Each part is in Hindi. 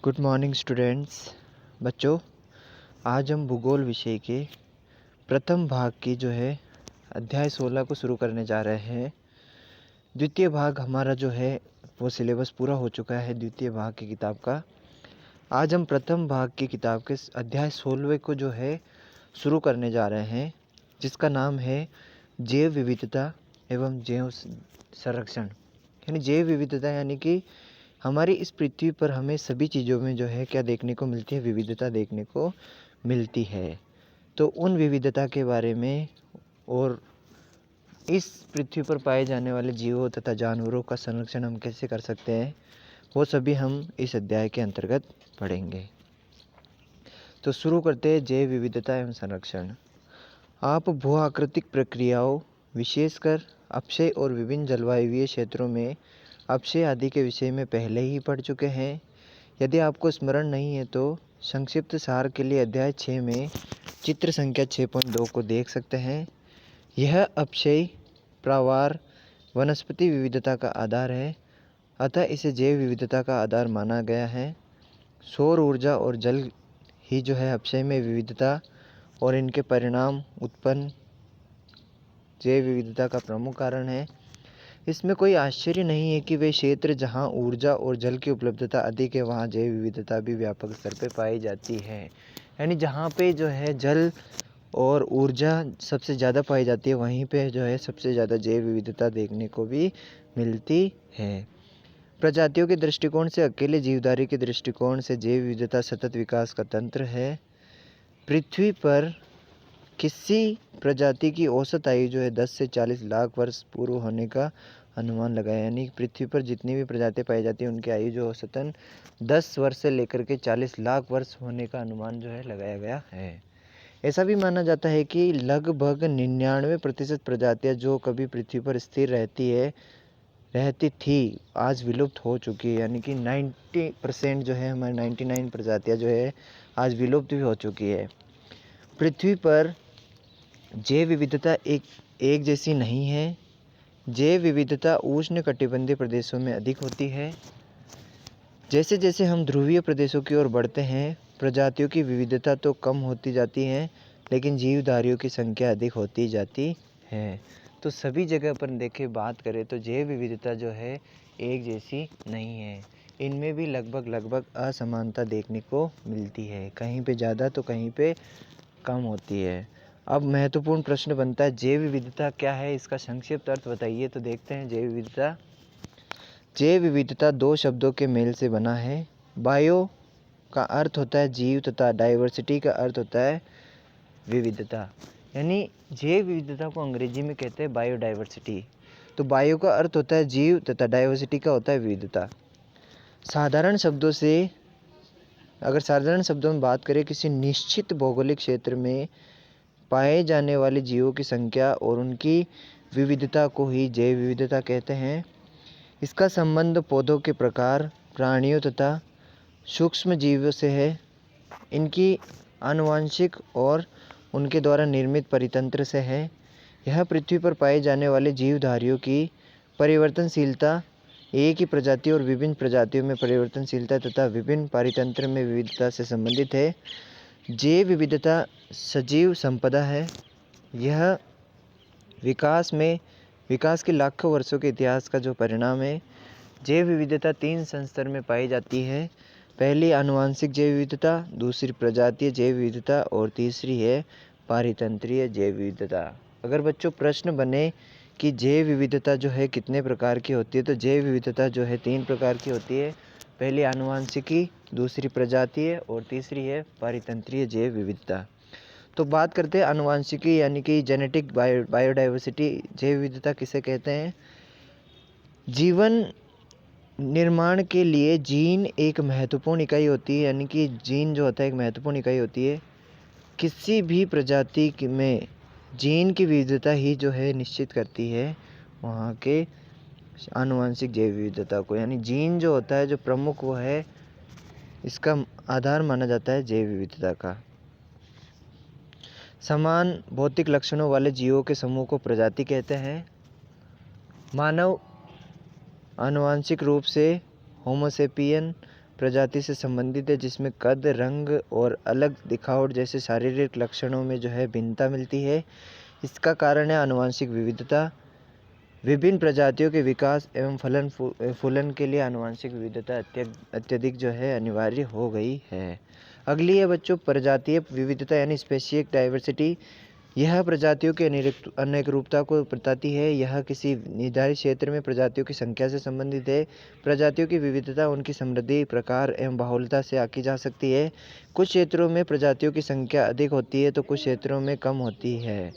Good morning students. बच्चों, आज हम भूगोल विषय के प्रथम भाग की अध्याय 16 को शुरू करने जा रहे हैं। द्वितीय भाग हमारा वो सिलेबस पूरा हो चुका है द्वितीय भाग की किताब का। आज हम प्रथम भाग की किताब के अध्याय 16 को शुरू करने जा रहे हैं, जिसका नाम है जैव विविधता एवं जैव संरक्षण। यानी जैव विविधता यानी कि हमारी इस पृथ्वी पर हमें सभी चीज़ों में क्या देखने को मिलती है, विविधता देखने को मिलती है। तो उन विविधता के बारे में और इस पृथ्वी पर पाए जाने वाले जीवों तथा जानवरों का संरक्षण हम कैसे कर सकते हैं, वो सभी हम इस अध्याय के अंतर्गत पढ़ेंगे। तो शुरू करते हैं जैव विविधता एवं संरक्षण। आप भू आकृतिक प्रक्रियाओं, विशेषकर अपक्षय और विभिन्न जलवायुवीय क्षेत्रों में अपक्षय आदि के विषय में पहले ही पढ़ चुके हैं। यदि आपको स्मरण नहीं है तो संक्षिप्त सार के लिए अध्याय 6 में चित्र संख्या 6.2 को देख सकते हैं। यह अपक्षय प्रावार वनस्पति विविधता का आधार है, अतः इसे जैव विविधता का आधार माना गया है। सौर ऊर्जा और जल ही अपक्षय में विविधता और इनके परिणाम उत्पन्न जैव विविधता का प्रमुख कारण है। इसमें कोई आश्चर्य नहीं है कि वे क्षेत्र जहां ऊर्जा और जल की उपलब्धता अधिक है, वहां जैव विविधता भी व्यापक स्तर पर पाई जाती है। यानी जहां पे जल और ऊर्जा सबसे ज़्यादा पाई जाती है, वहीं पे सबसे ज़्यादा जैव विविधता देखने को भी मिलती है। प्रजातियों के दृष्टिकोण से, अकेले जीवधारी के दृष्टिकोण से जैव विविधता सतत विकास का तंत्र है। पृथ्वी पर किसी प्रजाति की औसत आयु 10 से 40 लाख वर्ष पूर्व होने का अनुमान लगाया। यानी पृथ्वी पर जितनी भी प्रजातियां पाई जाती हैं उनकी आयु औसतन 10 वर्ष से लेकर के 40 लाख वर्ष होने का अनुमान लगाया गया है। ऐसा भी माना जाता है कि लगभग 99% प्रजातियां जो कभी पृथ्वी पर स्थिर रहती थी, आज विलुप्त हो चुकी है। यानी कि 90% हमारी 99 प्रजातियां आज विलुप्त भी हो चुकी है। पृथ्वी पर जैव विविधता एक जैसी नहीं है। जैव विविधता उष्ण कटिबंधीय प्रदेशों में अधिक होती है। जैसे जैसे हम ध्रुवीय प्रदेशों की ओर बढ़ते हैं, प्रजातियों की विविधता तो कम होती जाती है, लेकिन जीवधारियों की संख्या अधिक होती जाती है। तो सभी जगह पर बात करें तो जैव विविधता एक जैसी नहीं है। इनमें भी लगभग असमानता देखने को मिलती है, कहीं पे ज़्यादा तो कहीं पे कम होती है। अब महत्वपूर्ण प्रश्न बनता है, जैव विविधता क्या है, इसका संक्षिप्त अर्थ बताइए। तो देखते हैं जैव विविधता। जैव विविधता दो शब्दों के मेल से बना है। बायो का अर्थ होता है जीव तथा डाइवर्सिटी का अर्थ होता है विविधता। यानी जैव विविधता को अंग्रेजी में कहते हैं बायोडाइवर्सिटी। तो बायो का अर्थ होता है जीव तथा डाइवर्सिटी का होता है विविधता। साधारण शब्दों में बात करें, किसी निश्चित भौगोलिक क्षेत्र में पाए जाने वाले जीवों की संख्या और उनकी विविधता को ही जैव विविधता कहते हैं। इसका संबंध पौधों के प्रकार, प्राणियों तथा सूक्ष्म जीवों से है। इनकी आनुवंशिक और उनके द्वारा निर्मित परितंत्र से है। यह पृथ्वी पर पाए जाने वाले जीवधारियों की परिवर्तनशीलता, एक ही प्रजाति और विभिन्न प्रजातियों में परिवर्तनशीलता तथा विभिन्न परितंत्र में विविधता से संबंधित है। जैव विविधता सजीव संपदा है। यह विकास के लाखों वर्षों के इतिहास का परिणाम है। जैव विविधता 3 संस्तर में पाई जाती है। पहली आनुवंशिक जैव विविधता, दूसरी प्रजातीय जैव विविधता और तीसरी है पारितंत्रीय जैव विविधता। अगर बच्चों प्रश्न बने कि जैव विविधता कितने प्रकार की होती है, तो जैव विविधता 3 प्रकार की होती है। पहली आनुवंशिकी, दूसरी प्रजातीय और तीसरी है पारितंत्रीय जैव विविधता। तो बात करते हैं आनुवंशिकी यानी कि जेनेटिक बायोडाइवर्सिटी। जैव विविधता किसे कहते हैं? जीवन निर्माण के लिए जीन एक महत्वपूर्ण इकाई होती है। यानी कि जीन होता है एक महत्वपूर्ण इकाई होती है। किसी भी प्रजाति में जीन की विविधता ही निश्चित करती है वहाँ के आनुवंशिक जैव विविधता को। यानी जीन होता है जो प्रमुख, वो है इसका आधार माना जाता है जैव विविधता का। समान भौतिक लक्षणों वाले जीवों के समूह को प्रजाति कहते हैं। मानव आनुवंशिक रूप से होमोसेपियन प्रजाति से संबंधित है, जिसमें कद, रंग और अलग दिखावट जैसे शारीरिक लक्षणों में जो है भिन्नता मिलती है। इसका कारण है आनुवंशिक विविधता। विभिन्न प्रजातियों के विकास एवं फूलन के लिए आनुवंशिक विविधता अत्यधिक जो है अनिवार्य हो गई है। अगली है बच्चों प्रजातीय विविधता यानी स्पेसिएक डाइवर्सिटी। यह प्रजातियों की अनेक रूपता को बताती है। यह किसी निर्धारित क्षेत्र में प्रजातियों की संख्या से संबंधित है। प्रजातियों की विविधता उनकी समृद्धि, प्रकार एवं बाहुल्यता से आंकी जा सकती है। कुछ क्षेत्रों में प्रजातियों की संख्या अधिक होती है तो कुछ क्षेत्रों में कम होती है।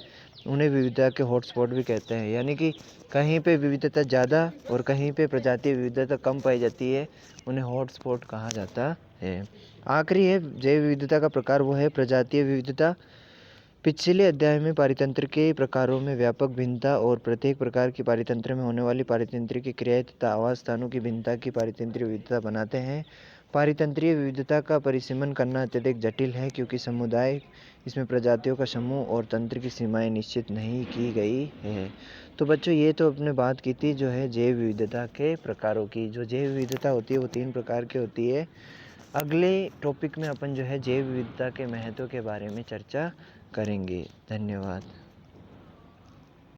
उन्हें विविधता के हॉटस्पॉट भी कहते हैं, यानी कि कहीं पे विविधता ज़्यादा और कहीं पे प्रजातीय विविधता कम पाई जाती है, उन्हें हॉटस्पॉट कहा जाता है। आखिरी है जैव विविधता का प्रकार, वो है प्रजातीय विविधता। पिछले अध्याय में पारितंत्र के प्रकारों में व्यापक भिन्नता और प्रत्येक प्रकार की पारितंत्र में होने वाली पारितंत्रिक क्रियाएं तथा आवास स्थानों की भिन्नता की पारितंत्रीय विविधता बनाते हैं। पारितंत्रीय विविधता का परिसीमन करना अत्यधिक जटिल है क्योंकि समुदाय इसमें प्रजातियों का समूह और तंत्र की सीमाएं निश्चित नहीं की गई है। तो बच्चों ये तो अपने बात की थी जो है जैव विविधता के प्रकारों की। जो जैव विविधता होती है वो 3 प्रकार की होती है। अगले टॉपिक में अपन जो है जैव विविधता के महत्व के बारे में चर्चा करेंगे। धन्यवाद।